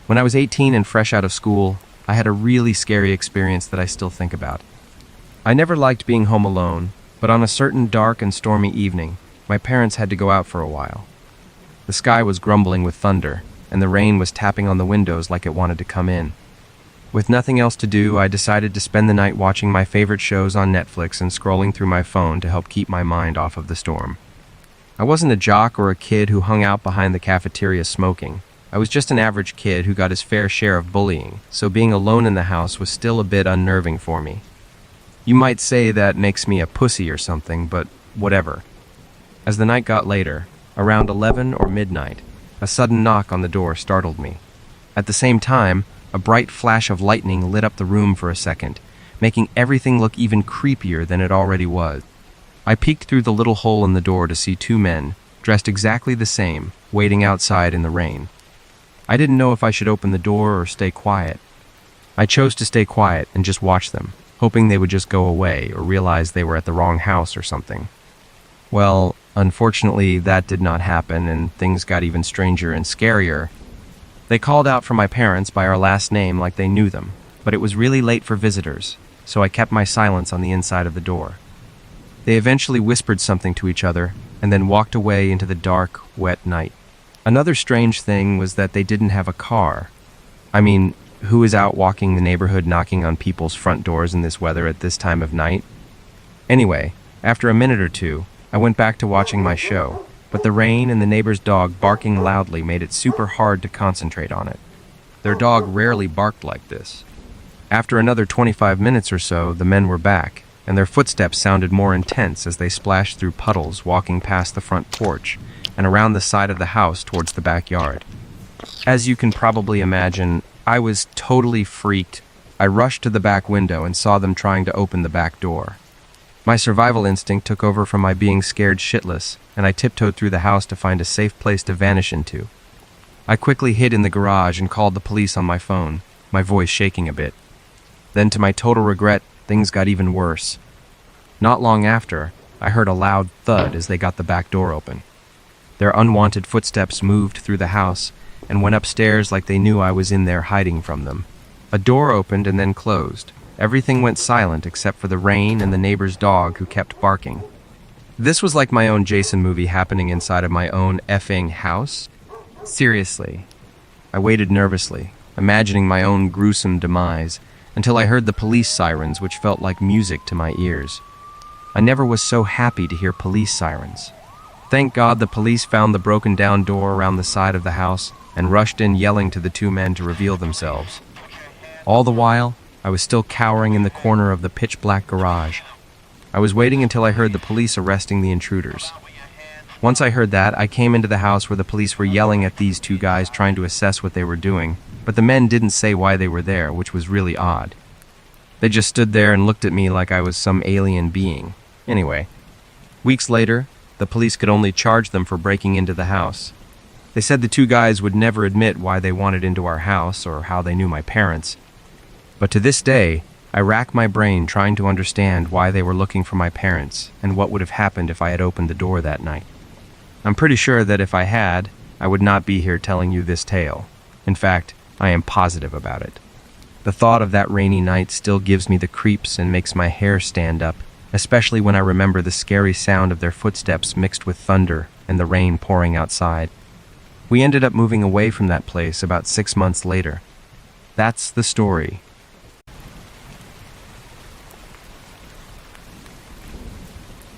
When I was 18 and fresh out of school, I had a really scary experience that I still think about. I never liked being home alone, but on a certain dark and stormy evening, my parents had to go out for a while. The sky was grumbling with thunder, and the rain was tapping on the windows like it wanted to come in. With nothing else to do, I decided to spend the night watching my favorite shows on Netflix and scrolling through my phone to help keep my mind off of the storm. I wasn't a jock or a kid who hung out behind the cafeteria smoking. I was just an average kid who got his fair share of bullying, so being alone in the house was still a bit unnerving for me. You might say that makes me a pussy or something, but whatever. As the night got later, around 11 or midnight, a sudden knock on the door startled me. At the same time, a bright flash of lightning lit up the room for a second, making everything look even creepier than it already was. I peeked through the little hole in the door to see two men, dressed exactly the same, waiting outside in the rain. I didn't know if I should open the door or stay quiet. I chose to stay quiet and just watch them, hoping they would just go away or realize they were at the wrong house or something. Well, unfortunately, that did not happen, and things got even stranger and scarier. They called out for my parents by our last name like they knew them, but it was really late for visitors, so I kept my silence on the inside of the door. They eventually whispered something to each other and then walked away into the dark, wet night. Another strange thing was that they didn't have a car. I mean, who is out walking the neighborhood knocking on people's front doors in this weather at this time of night? Anyway, after a minute or two, I went back to watching my show, but the rain and the neighbor's dog barking loudly made it super hard to concentrate on it. Their dog rarely barked like this. After another 25 minutes or so, the men were back, and their footsteps sounded more intense as they splashed through puddles walking past the front porch and around the side of the house towards the backyard. As you can probably imagine, I was totally freaked. I rushed to the back window and saw them trying to open the back door. My survival instinct took over from my being scared shitless, and I tiptoed through the house to find a safe place to vanish into. I quickly hid in the garage and called the police on my phone, my voice shaking a bit. Then, to my total regret, things got even worse. Not long after, I heard a loud thud as they got the back door open. Their unwanted footsteps moved through the house and went upstairs like they knew I was in there hiding from them. A door opened and then closed. Everything went silent except for the rain and the neighbor's dog who kept barking. This was like my own Jason movie happening inside of my own effing house. Seriously. I waited nervously, imagining my own gruesome demise, until I heard the police sirens, which felt like music to my ears. I never was so happy to hear police sirens. Thank God the police found the broken down door around the side of the house and rushed in yelling to the two men to reveal themselves. All the while, I was still cowering in the corner of the pitch-black garage. I was waiting until I heard the police arresting the intruders. Once I heard that, I came into the house where the police were yelling at these two guys trying to assess what they were doing, but the men didn't say why they were there, which was really odd. They just stood there and looked at me like I was some alien being. Anyway, weeks later, the police could only charge them for breaking into the house. They said the two guys would never admit why they wanted into our house or how they knew my parents. But to this day, I rack my brain trying to understand why they were looking for my parents and what would have happened if I had opened the door that night. I'm pretty sure that if I had, I would not be here telling you this tale. In fact, I am positive about it. The thought of that rainy night still gives me the creeps and makes my hair stand up, especially when I remember the scary sound of their footsteps mixed with thunder and the rain pouring outside. We ended up moving away from that place about 6 months later. That's the story.